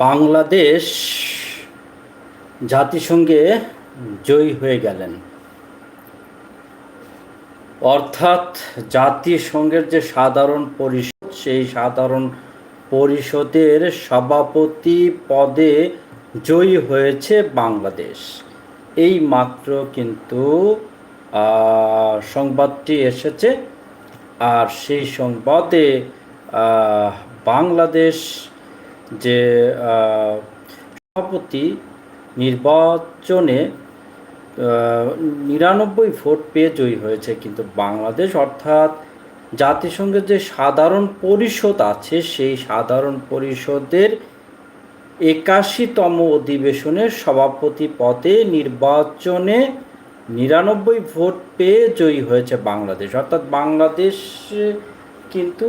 বাংলাদেশ জাতিসংঘে জয়ী হয়ে গেলেন, অর্থাৎ জাতিসংঘের যে সাধারণ পরিষদ, সেই সাধারণ পরিষদের সভাপতি পদে জয়ী হয়েছে বাংলাদেশ। এই মাত্র কিন্তু সংবাদটি এসেছে। আর সেই সংবাদে বাংলাদেশ যে সভাপতি নির্বাচনে 99 ভোট পেয়ে জয়ী হয়েছে, কিন্তু বাংলাদেশ অর্থাৎ জাতিসংঘের যে সাধারণ পরিষদ আছে, সেই সাধারণ পরিষদের 81তম অধিবেশনের সভাপতি পদে নির্বাচনে 99 ভোট পেয়ে জয়ী হয়েছে বাংলাদেশ। অর্থাৎ বাংলাদেশ কিন্তু